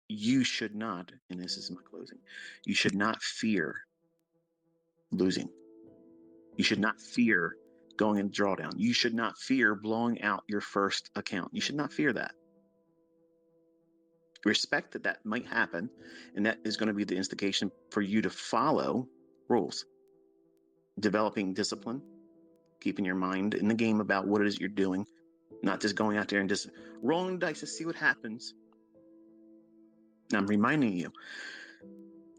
you should not, and this is my closing, you should not fear losing. You should not fear going in drawdown. You should not fear blowing out your first account. You should not fear that. Respect that that might happen, and that is going to be the instigation for you to follow rules. Developing discipline, keeping your mind in the game about what it is you're doing, not just going out there and just rolling dice to see what happens. Now, I'm reminding you,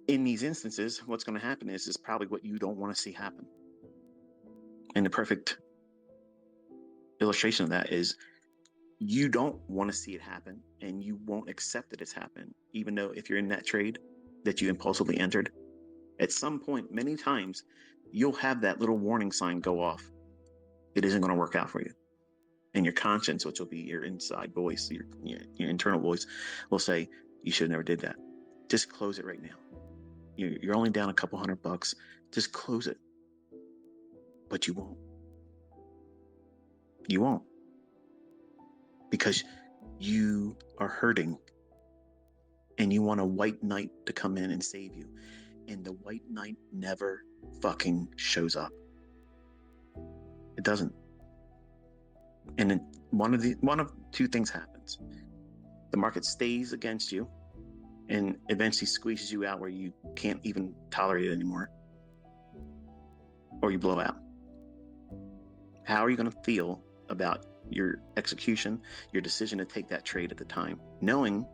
in these instances, what's going to happen is probably what you don't want to see happen. And the perfect illustration of that is you don't want to see it happen, and you won't accept that it's happened, even though if you're in that trade that you impulsively entered, at some point, many times, you'll have that little warning sign go off. It isn't going to work out for you. And your conscience, which will be your inside voice, your internal voice, will say, you should have never did that. Just close it right now. You're only down a couple $100. Just close it. But you won't. You won't. Because you are hurting and you want a white knight to come in and save you. And the white knight never fucking shows up. It doesn't. And then one of two things happens. The market stays against you and eventually squeezes you out where you can't even tolerate it anymore. Or you blow out. How are you going to feel about your execution, your decision to take that trade at the time, knowing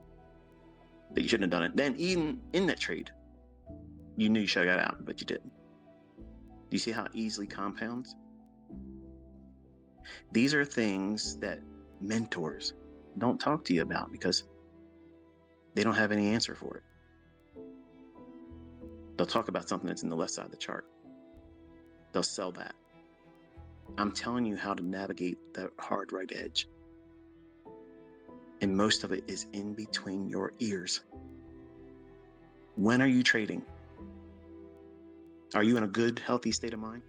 that you shouldn't have done it? Then even in that trade, you knew you should have got out, but you didn't. Do you see how it easily compounds? These are things that mentors don't talk to you about because they don't have any answer for it. They'll talk about something that's in the left side of the chart. They'll sell that. I'm telling you how to navigate that hard right edge. And most of it is in between your ears. When are you trading? Are you in a good, healthy state of mind?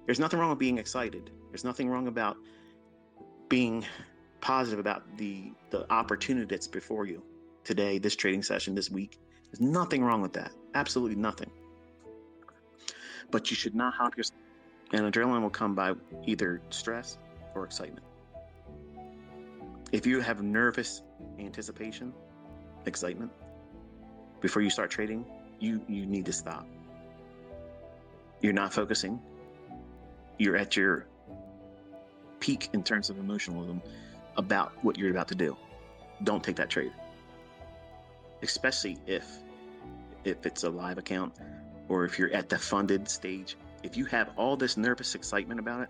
There's nothing wrong with being excited. There's nothing wrong about being positive about the opportunity that's before you today, this trading session, this week. There's nothing wrong with that. Absolutely nothing. But you should not hop yourself. And adrenaline will come by either stress or excitement. If you have nervous anticipation, excitement, before you start trading, you need to stop. You're not focusing. You're at your peak in terms of emotionalism about what you're about to do. Don't take that trade. Especially if it's a live account or if you're at the funded stage. If you have all this nervous excitement about it,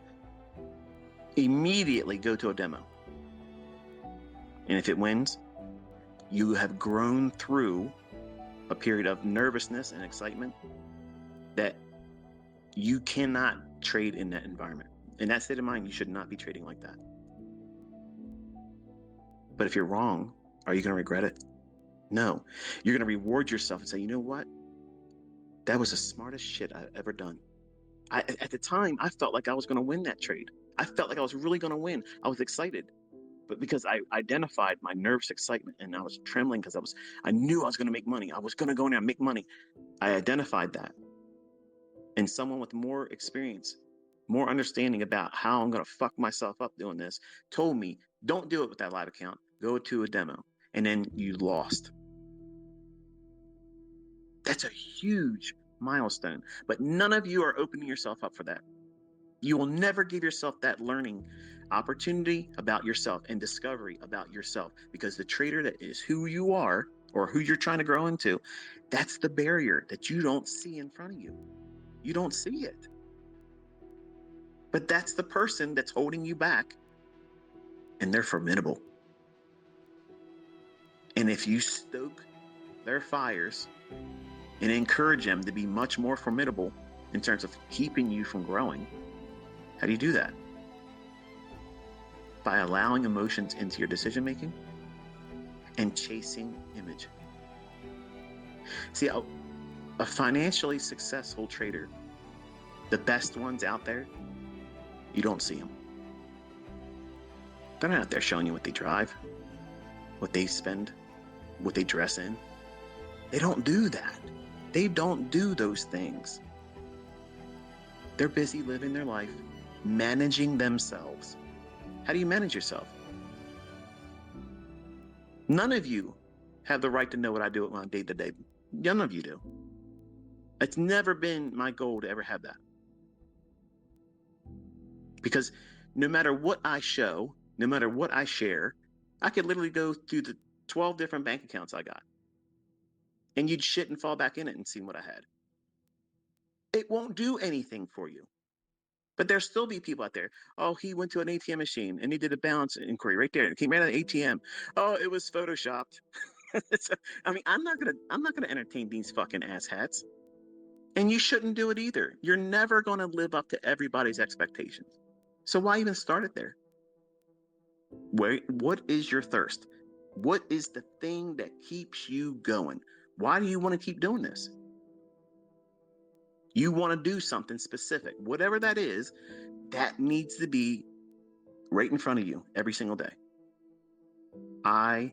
immediately go to a demo. And if it wins, you have grown through a period of nervousness and excitement that you cannot trade in that environment. In that state of mind, you should not be trading like that. But if you're wrong, are you going to regret it? No. You're going to reward yourself and say, you know what? That was the smartest shit I've ever done. At the time, I felt like I was going to win that trade. I felt like I was really going to win. I was excited. But because I identified my nervous excitement and I was trembling because I knew I was going to make money. I was going to go in there and make money. I identified that. And someone with more experience, more understanding about how I'm going to fuck myself up doing this, told me, don't do it with that live account. Go to a demo. And then you lost. That's a huge milestone. But none of you are opening yourself up for that. You will never give yourself that learning opportunity about yourself and discovery about yourself, because the trader that is who you are or who you're trying to grow into, that's the barrier that you don't see in front of you. You don't see it. But that's the person that's holding you back, and they're formidable. And if you stoke their fires and encourage them to be much more formidable in terms of keeping you from growing, how do you do that? By allowing emotions into your decision making and chasing image. See, a financially successful trader, the best ones out there, you don't see them. They're not out there showing you what they drive, what they spend, what they dress in. They don't do that. They don't do those things. They're busy living their life, managing themselves. How do you manage yourself? None of you have the right to know what I do with my day-to-day. None of you do. It's never been my goal to ever have that. Because no matter what I show, no matter what I share, I could literally go through the 12 different bank accounts I got. And you'd shit and fall back in it and see what I had. It won't do anything for you. But there'll still be people out there. Oh, he went to an ATM machine and he did a balance inquiry right there. It came right out of the ATM. Oh, it was photoshopped. So, I mean, I'm not gonna entertain these fucking asshats. And you shouldn't do it either. You're never gonna live up to everybody's expectations. So why even start it there? What is your thirst? What is the thing that keeps you going? Why do you want to keep doing this? You want to do something specific. Whatever that is, that needs to be right in front of you every single day. I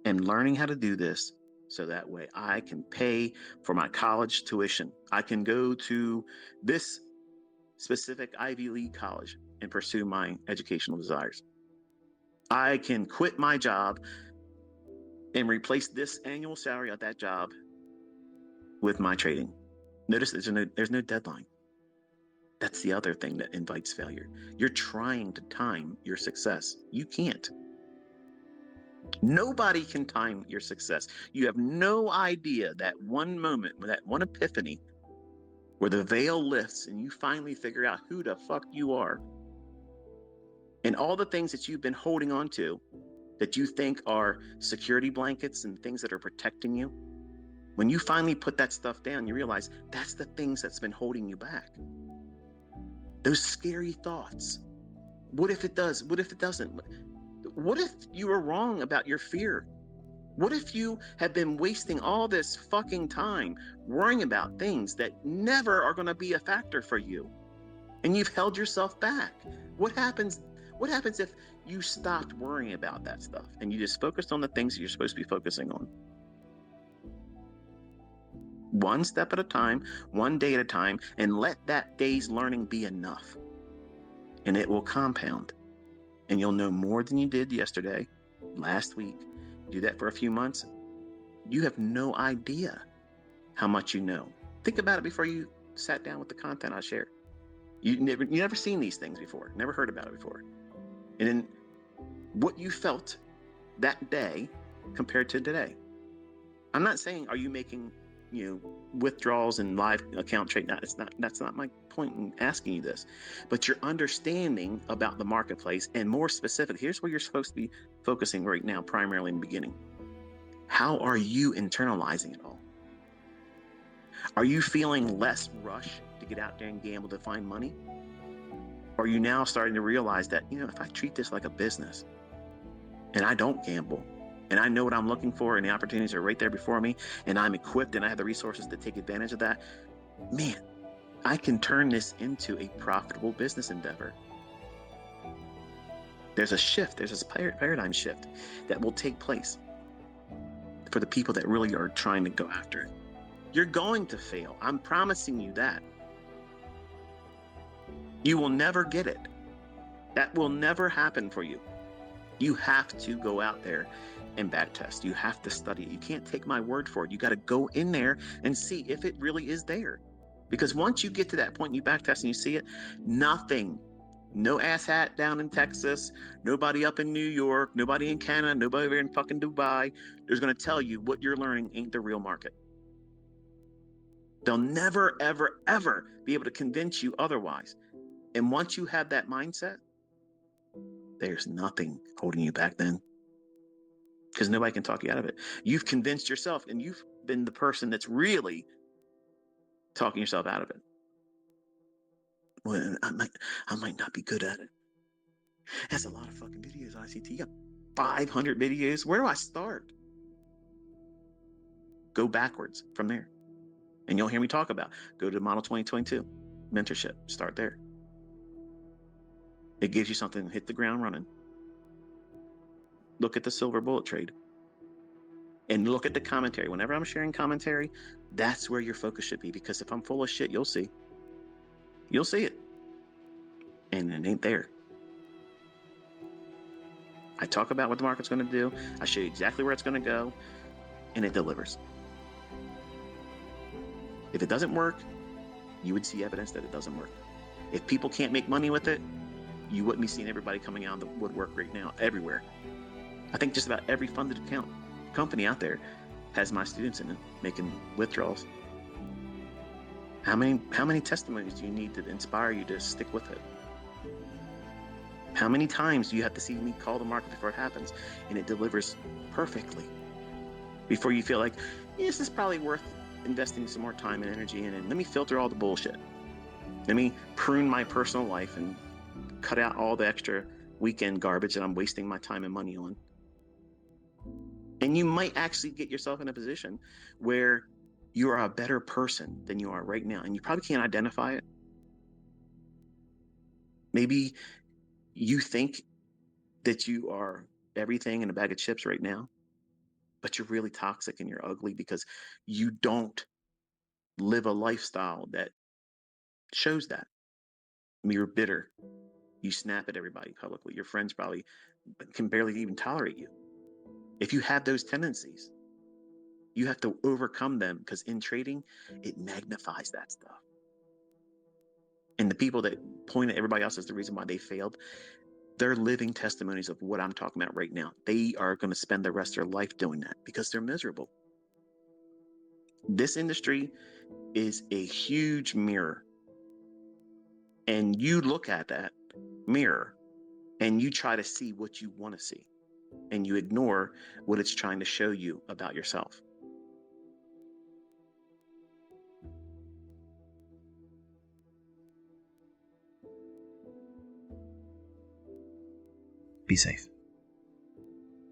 am learning how to do this so that way I can pay for my college tuition. I can go to this specific Ivy League college and pursue my educational desires. I can quit my job and replace this annual salary at that job with my trading. Notice there's no deadline. That's the other thing that invites failure. You're trying to time your success. You can't. Nobody can time your success. You have no idea that one moment, that one epiphany, where the veil lifts and you finally figure out who the fuck you are. And all the things that you've been holding on to that you think are security blankets and things that are protecting you. When you finally put that stuff down, you realize that's the things that's been holding you back. Those scary thoughts. What if it does? What if it doesn't? What if you were wrong about your fear? What if you have been wasting all this fucking time worrying about things that never are going to be a factor for you? And you've held yourself back. What happens if you stopped worrying about that stuff and you just focused on the things that you're supposed to be focusing on? One step at a time, one day at a time, and let that day's learning be enough. And it will compound. And you'll know more than you did yesterday, last week. Do that for a few months. You have no idea how much you know. Think about it before you sat down with the content I shared. You never seen these things before, never heard about it before. And then what you felt that day compared to today. I'm not saying, are you making, withdrawals and live account trade? That's not my point in asking you this, but your understanding about the marketplace, and more specific, here's where you're supposed to be focusing right now, primarily in the beginning. How are you internalizing it all? Are you feeling less rush to get out there and gamble to find money? Or are you now starting to realize that, if I treat this like a business and I don't gamble, and I know what I'm looking for, and the opportunities are right there before me, and I'm equipped and I have the resources to take advantage of that, man, I can turn this into a profitable business endeavor. There's a shift, there's this paradigm shift that will take place for the people that really are trying to go after it. You're going to fail. I'm promising you that. You will never get it. That will never happen for you. You have to go out there and back test. You have to study it. You can't take my word for it. You got to go in there and see if it really is there. Because once you get to that point, you back test and you see it, nothing, no asshat down in Texas, nobody up in New York, nobody in Canada, nobody over in fucking Dubai, is going to tell you what you're learning ain't the real market. They'll never, ever, ever be able to convince you otherwise. And once you have that mindset, there's nothing holding you back then. Because nobody can talk you out of it. You've convinced yourself, and you've been the person that's really talking yourself out of it. Well, I might not be good at it. That's a lot of fucking videos, ICT. You got 500 videos. Where do I start? Go backwards from there. And you'll hear me talk about, go to Model 2022, mentorship, start there. It gives you something, hit the ground running. Look at the silver bullet trade. And look at the commentary. Whenever I'm sharing commentary, that's where your focus should be. Because if I'm full of shit, you'll see. You'll see it. And it ain't there. I talk about what the market's going to do. I show you exactly where it's going to go. And it delivers. If it doesn't work, you would see evidence that it doesn't work. If people can't make money with it, you wouldn't be seeing everybody coming out of the woodwork right now, everywhere. I think just about every funded account company out there has my students in it making withdrawals. How many testimonies do you need to inspire you to stick with it? How many times do you have to see me call the market before it happens and it delivers perfectly? Before you feel like, this is probably worth investing some more time and energy in, and let me filter all the bullshit. Let me prune my personal life and cut out all the extra weekend garbage that I'm wasting my time and money on. And you might actually get yourself in a position where you are a better person than you are right now. And you probably can't identify it. Maybe you think that you are everything in a bag of chips right now, but you're really toxic and you're ugly because you don't live a lifestyle that shows that. You're bitter. You snap at everybody publicly. Your friends probably can barely even tolerate you. If you have those tendencies, you have to overcome them, because in trading, it magnifies that stuff. And the people that point at everybody else as the reason why they failed, they're living testimonies of what I'm talking about right now. They are going to spend the rest of their life doing that because they're miserable. This industry is a huge mirror. And you look at that mirror and you try to see what you want to see. And you ignore what it's trying to show you about yourself. Be safe.